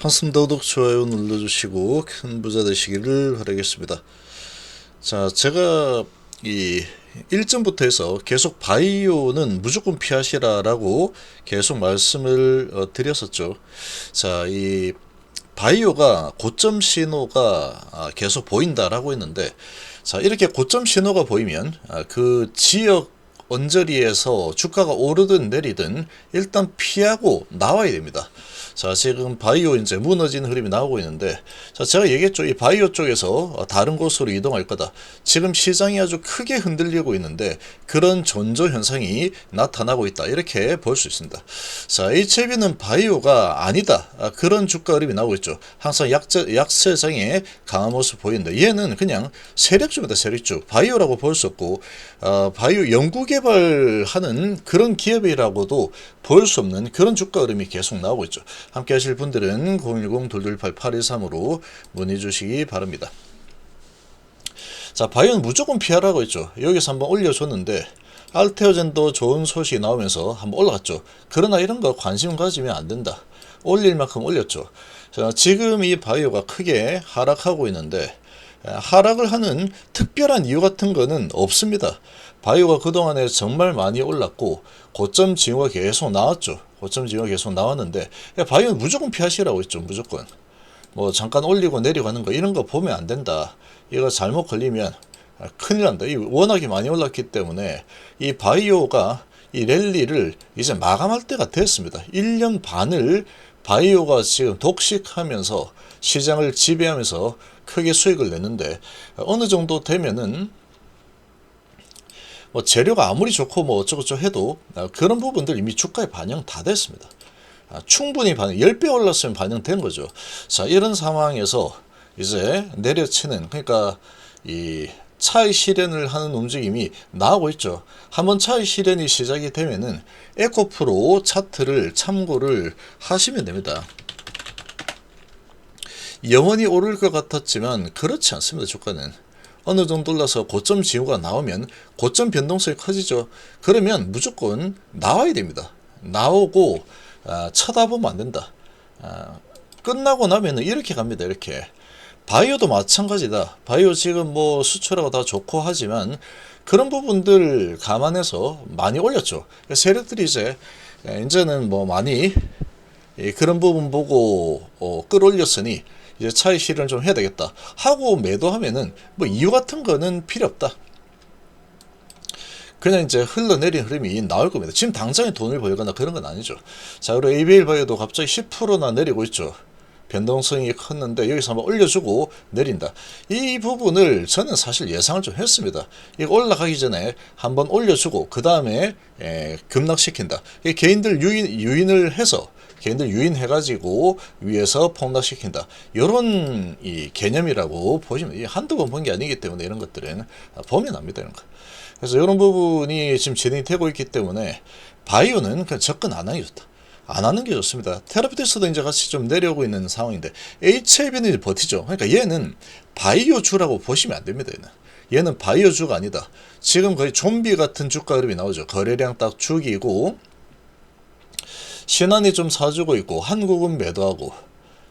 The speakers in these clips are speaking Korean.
반갑습니다. 구독, 좋아요 눌러주시고 큰 부자 되시기를 바라겠습니다. 자, 제가 이 일전부터 해서 계속 바이오는 무조건 피하시라라고 계속 말씀을 드렸었죠. 자, 이 바이오가 고점 신호가 계속 보인다라고 했는데, 자, 이렇게 고점 신호가 보이면 그 지역 언저리에서 주가가 오르든 내리든 일단 피하고 나와야 됩니다. 자, 지금 바이오 이제 무너지는 흐름이 나오고 있는데, 자, 제가 얘기했죠. 이 바이오 쪽에서 다른 곳으로 이동할 거다. 지금 시장이 아주 크게 흔들리고 있는데 그런 전조 현상이 나타나고 있다. 이렇게 볼 수 있습니다. 자, HLB는 바이오가 아니다. 그런 주가 흐름이 나오고 있죠. 항상 약세장에 강한 모습 보이는데 얘는 그냥 세력주입니다. 세력주. 바이오라고 볼 수 없고 바이오 연구 개발하는 그런 기업이라고도 볼 수 없는 그런 주가 흐름이 계속 나오고 있죠. 함께 하실 분들은 010-228-8223으로 문의 주시기 바랍니다. 자, 바이오는 무조건 피하라고 했죠. 여기서 한번 올려줬는데 알테오젠도 좋은 소식이 나오면서 한번 올라갔죠. 그러나 이런 거 관심 가지면 안 된다. 올릴 만큼 올렸죠. 자, 지금 이 바이오가 크게 하락하고 있는데 하락을 하는 특별한 이유 같은 거는 없습니다. 바이오가 그동안에 정말 많이 올랐고 고점 징후가 계속 나왔죠. 고점 징후가 계속 나왔는데 바이오는 무조건 피하시라고 했죠. 무조건. 뭐 잠깐 올리고 내려가는 거 이런 거 보면 안 된다. 이거 잘못 걸리면 큰일 난다. 이 워낙에 많이 올랐기 때문에 이 바이오가 이 랠리를 이제 마감할 때가 됐습니다. 1년 반을 바이오가 지금 독식하면서 시장을 지배하면서 크게 수익을 냈는데 어느 정도 되면은 뭐 재료가 아무리 좋고 뭐 어쩌고저쩌고 해도 그런 부분들 이미 주가에 반영 다 됐습니다. 충분히 반영, 10배 올랐으면 반영된 거죠. 자, 이런 상황에서 이제 내려치는, 그러니까 이 차익 실현을 하는 움직임이 나오고 있죠. 한번 차익 실현이 시작이 되면은 에코프로 차트를 참고를 하시면 됩니다. 영원히 오를 것 같았지만 그렇지 않습니다. 주가는 어느 정도 올라서 고점 징후가 나오면 고점 변동성이 커지죠. 그러면 무조건 나와야 됩니다. 나오고 쳐다보면 안 된다. 끝나고 나면은 이렇게 갑니다. 이렇게. 바이오도 마찬가지다. 바이오 지금 뭐 수출하고 다 좋고 하지만 그런 부분들 감안해서 많이 올렸죠. 세력들이 이제는 뭐 많이 그런 부분 보고 끌어올렸으니 이제 차익 실현을 좀 해야 되겠다 하고 매도하면은 뭐 이유 같은 거는 필요 없다. 그냥 이제 흘러내린 흐름이 나올 겁니다. 지금 당장에 돈을 벌거나 그런 건 아니죠. 자, 그리고 ABL 바이오도 갑자기 10%나 내리고 있죠. 변동성이 컸는데 여기서 한번 올려주고 내린다. 이 부분을 저는 사실 예상을 좀 했습니다. 이거 올라가기 전에 한번 올려주고 그 다음에 급락시킨다. 개인들 유인을 해서 개인들 유인해가지고 위에서 폭락시킨다. 이런 이 개념이라고 보시면 한두 번 본 게 아니기 때문에 이런 것들은 보면 압니다. 이런 거. 그래서 이런 부분이 지금 진행이 되고 있기 때문에 바이오는 그냥 접근 안 하는 게 좋다. 안 하는 게 좋습니다. 테라피테스도 이제 같이 좀 내려오고 있는 상황인데 HLB는 이제 버티죠. 그러니까 얘는 바이오주라고 보시면 안 됩니다. 얘는 바이오주가 아니다. 지금 거의 좀비 같은 주가 흐름이 나오죠. 거래량 딱 죽이고 신한이 좀 사주고 있고 한국은 매도하고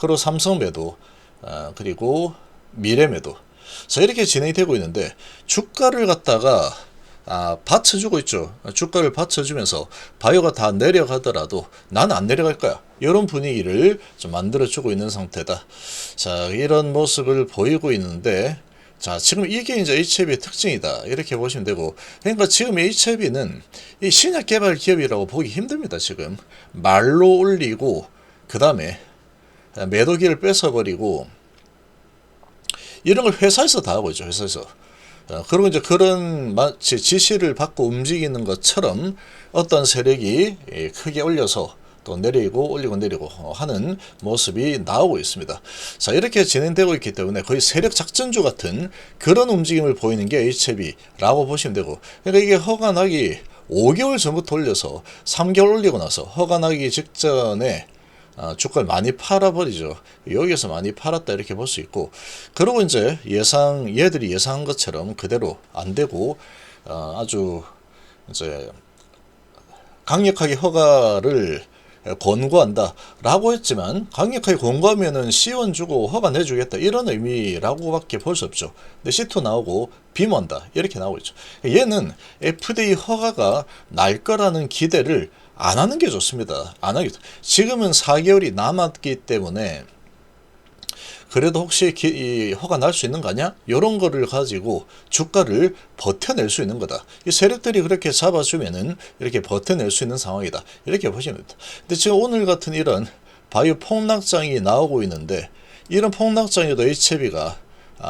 그리고 삼성 매도 그리고 미래 매도. 자, 이렇게 진행이 되고 있는데 주가를 갖다가 받쳐주고 있죠. 주가를 받쳐주면서 바이오가 다 내려가더라도 나는 안 내려갈 거야. 이런 분위기를 좀 만들어주고 있는 상태다. 자, 이런 모습을 보이고 있는데, 자, 지금 이게 이제 HLB의 특징이다. 이렇게 보시면 되고, 그러니까 지금 HLB는 이 신약 개발 기업이라고 보기 힘듭니다. 지금 말로 올리고, 그 다음에 매도기를 뺏어버리고, 이런 걸 회사에서 다 하고 있죠. 회사에서. 그리고 이제 그런 마치 지시를 받고 움직이는 것처럼 어떤 세력이 크게 올려서 또 내리고 올리고 내리고 하는 모습이 나오고 있습니다. 자, 이렇게 진행되고 있기 때문에 거의 세력 작전주 같은 그런 움직임을 보이는 게 HLB라고 보시면 되고, 그러니까 이게 허가 나기 5개월 전부터 올려서 3개월 올리고 나서 허가 나기 직전에 주가를 많이 팔아버리죠. 여기서 많이 팔았다 이렇게 볼 수 있고, 그리고 이제 얘들이 예상한 것처럼 그대로 안 되고 아주 이제 강력하게 허가를 권고한다라고 했지만 강력하게 권고하면은 C1 주고 허가 내주겠다 이런 의미라고밖에 볼 수 없죠. 근데 C2 나오고 비먼다 이렇게 나오고 있죠. 얘는 FDA 허가가 날 거라는 기대를 안 하는 게 좋습니다. 안 하겠다. 지금은 4개월이 남았기 때문에 그래도 혹시 이 허가 날 수 있는 거 아니야? 이런 거를 가지고 주가를 버텨낼 수 있는 거다. 이 세력들이 그렇게 잡아주면은 이렇게 버텨낼 수 있는 상황이다. 이렇게 보시면 됩니다. 근데 지금 오늘 같은 이런 바이오 폭락장이 나오고 있는데 이런 폭락장에도 HB가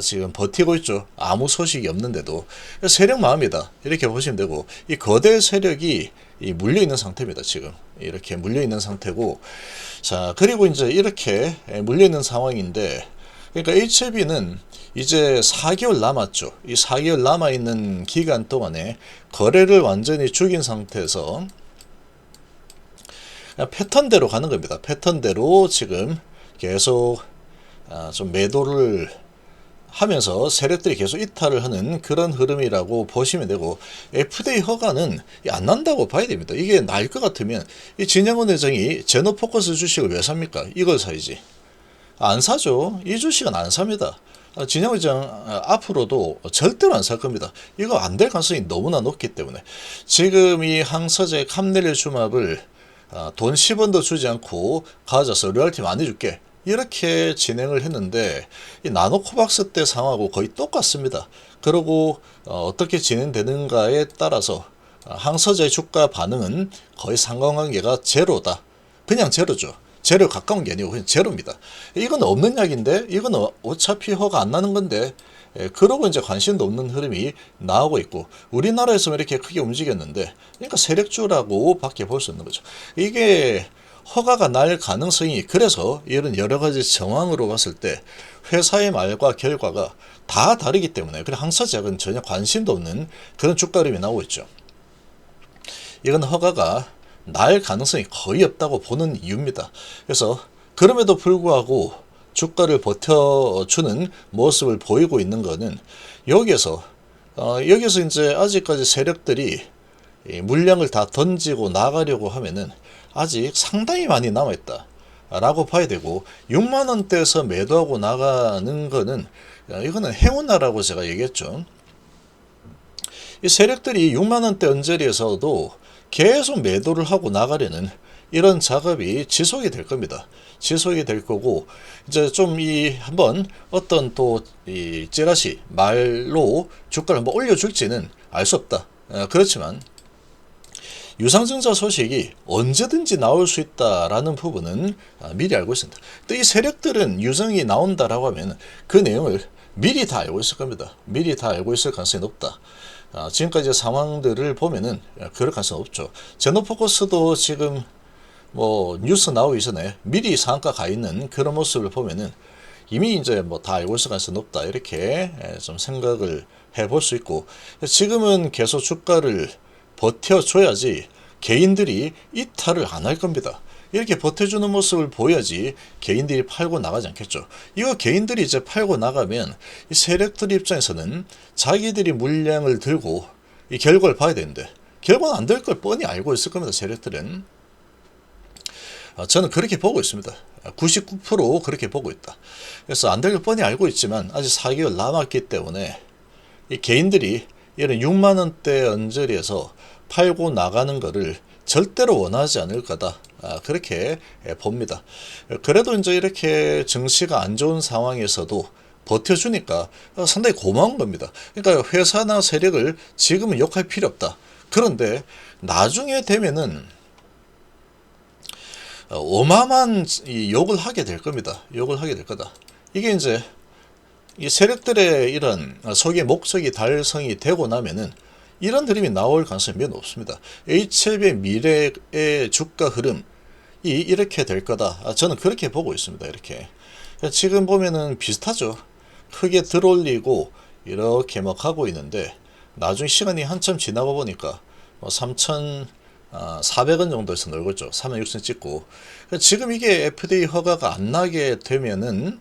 지금 버티고 있죠. 아무 소식이 없는데도 세력 마음이다. 이렇게 보시면 되고 이 거대 세력이 물려 있는 상태입니다. 지금 이렇게 물려 있는 상태고 자 그리고 이제 이렇게 물려 있는 상황인데 그러니까 HB는 이제 4개월 남았죠. 이 4개월 남아 있는 기간 동안에 거래를 완전히 죽인 상태에서 패턴대로 가는 겁니다. 패턴대로 지금 계속 좀 매도를 하면서 세력들이 계속 이탈을 하는 그런 흐름이라고 보시면 되고 FDA 허가는 안 난다고 봐야 됩니다. 이게 날 것 같으면 이 진양원 회장이 제노포커스 주식을 왜 삽니까? 이걸 사야지. 안 사죠. 이 주식은 안 삽니다. 진양원 회장 앞으로도 절대로 안 살 겁니다. 이거 안 될 가능성이 너무나 높기 때문에 지금 이 항서제 캄넬리주맙을 돈 10원도 주지 않고 가져서 로열티 많이 줄게. 이렇게 진행을 했는데 이 나노코박스 때 상황하고 거의 똑같습니다. 그리고 어떻게 진행되는가에 따라서 항서제 주가 반응은 거의 상관관계가 제로다. 그냥 제로죠. 제로 가까운 게 아니고 그냥 제로입니다. 이건 없는 약인데 이건 어차피 허가 안 나는 건데 그러고 이제 관심도 없는 흐름이 나오고 있고 우리나라에서 이렇게 크게 움직였는데 그러니까 세력주라고 밖에 볼 수 없는 거죠. 이게 허가가 날 가능성이 그래서 이런 여러 가지 정황으로 봤을 때 회사의 말과 결과가 다 다르기 때문에 그래 항서제약은 전혀 관심도 없는 그런 주가 흐름이 나오고 있죠. 이건 허가가 날 가능성이 거의 없다고 보는 이유입니다. 그래서 그럼에도 불구하고 주가를 버텨주는 모습을 보이고 있는 것은 여기에서 이제 아직까지 세력들이 물량을 다 던지고 나가려고 하면은 아직 상당히 많이 남아있다 라고 봐야 되고 6만원대에서 매도하고 나가는 거는 이거는 행운나라고 제가 얘기했죠. 이 세력들이 6만원대 언저리에서도 계속 매도를 하고 나가려는 이런 작업이 지속이 될 겁니다. 지속이 될 거고 이제 좀 한번 어떤 또 이 찌라시 말로 주가를 한번 올려줄지는 알 수 없다. 그렇지만 유상증자 소식이 언제든지 나올 수 있다라는 부분은 미리 알고 있습니다. 또 이 세력들은 유성이 나온다라고 하면 그 내용을 미리 다 알고 있을 겁니다. 미리 다 알고 있을 가능성이 높다. 지금까지 상황들을 보면은 그럴 가능성이 없죠. 제노포커스도 지금 뭐 뉴스 나오기 전에 미리 상한가 가 있는 그런 모습을 보면은 이미 이제 뭐 다 알고 있을 가능성이 높다 이렇게 좀 생각을 해볼 수 있고 지금은 계속 주가를 버텨줘야지 개인들이 이탈을 안 할 겁니다. 이렇게 버텨주는 모습을 보여야지 개인들이 팔고 나가지 않겠죠. 이거 개인들이 이제 팔고 나가면 이 세력들 입장에서는 자기들이 물량을 들고 이 결과를 봐야 되는데 결과는 안 될 걸 뻔히 알고 있을 겁니다. 세력들은. 저는 그렇게 보고 있습니다. 99% 그렇게 보고 있다. 그래서 안 될 걸 뻔히 알고 있지만 아직 4개월 남았기 때문에 이 개인들이 이런 6만원대 언저리에서 팔고 나가는 거를 절대로 원하지 않을 거다. 그렇게 봅니다. 그래도 이제 이렇게 증시가 안 좋은 상황에서도 버텨주니까 상당히 고마운 겁니다. 그러니까 회사나 세력을 지금은 욕할 필요 없다. 그런데 나중에 되면은 어마어마한 욕을 하게 될 겁니다. 욕을 하게 될 거다. 이게 이제 이 세력들의 이런 소기의 목적이 달성이 되고 나면은 이런 흐름이 나올 가능성이 매우 높습니다. HLB의 미래의 주가 흐름이 이렇게 될 거다. 저는 그렇게 보고 있습니다. 이렇게 지금 보면은 비슷하죠. 크게 들어올리고 이렇게 막 하고 있는데 나중에 시간이 한참 지나고 보니까 3,400원 정도에서 놀겠죠. 36,000원 찍고 지금 이게 FDA 허가가 안 나게 되면은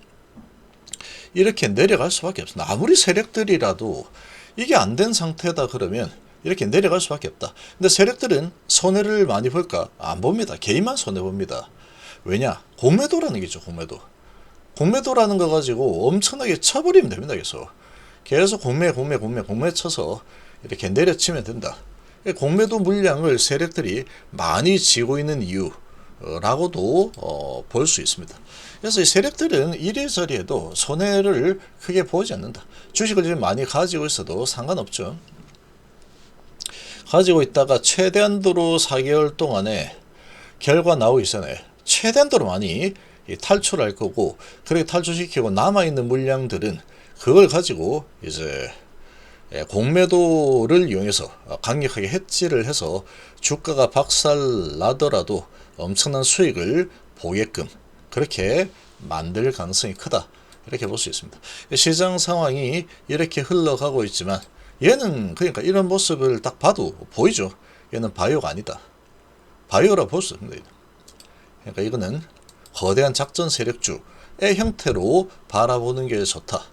이렇게 내려갈 수밖에 없습니다. 아무리 세력들이라도 이게 안 된 상태다 그러면 이렇게 내려갈 수밖에 없다. 근데 세력들은 손해를 많이 볼까? 안 봅니다. 개인만 손해 봅니다. 왜냐? 공매도라는 게 있죠. 공매도. 공매도라는 거 가지고 엄청나게 쳐버리면 됩니다. 계속 공매 쳐서 이렇게 내려치면 된다. 공매도 물량을 세력들이 많이 쥐고 있는 이유라고도 볼 수 있습니다. 그래서 이 세력들은 이리저리에도 손해를 크게 보지 않는다. 주식을 좀 많이 가지고 있어도 상관없죠. 가지고 있다가 최대한도로 4개월 동안에 결과 나오기 전에 최대한도로 많이 탈출할 거고, 그렇게 탈출시키고 남아있는 물량들은 그걸 가지고 이제 공매도를 이용해서 강력하게 해지를 해서 주가가 박살 나더라도 엄청난 수익을 보게끔 그렇게 만들 가능성이 크다, 이렇게 볼 수 있습니다. 시장 상황이 이렇게 흘러가고 있지만 얘는 그러니까 이런 모습을 딱 봐도 보이죠. 얘는 바이오가 아니다. 바이오라 볼 수 있습니다. 그러니까 이거는 거대한 작전 세력주의 형태로 바라보는 게 좋다.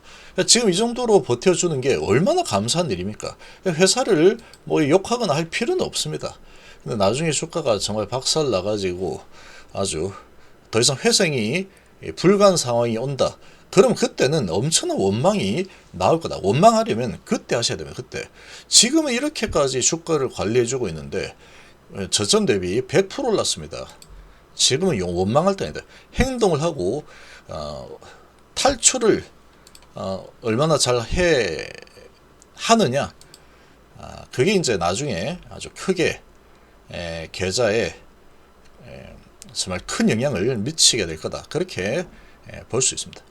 지금 이 정도로 버텨주는 게 얼마나 감사한 일입니까? 회사를 뭐 욕하거나 할 필요는 없습니다. 근데 나중에 주가가 정말 박살 나가지고 아주 더 이상 회생이 불가한 상황이 온다. 그럼 그때는 엄청난 원망이 나올 거다. 원망하려면 그때 하셔야 됩니다. 그때. 지금은 이렇게까지 주가를 관리해주고 있는데 저점 대비 100% 올랐습니다. 지금은 원망할 때입니다. 행동을 하고 탈출을 얼마나 잘 하느냐, 그게 이제 나중에 아주 크게 계좌에 정말 큰 영향을 미치게 될 거다. 그렇게 볼 수 있습니다.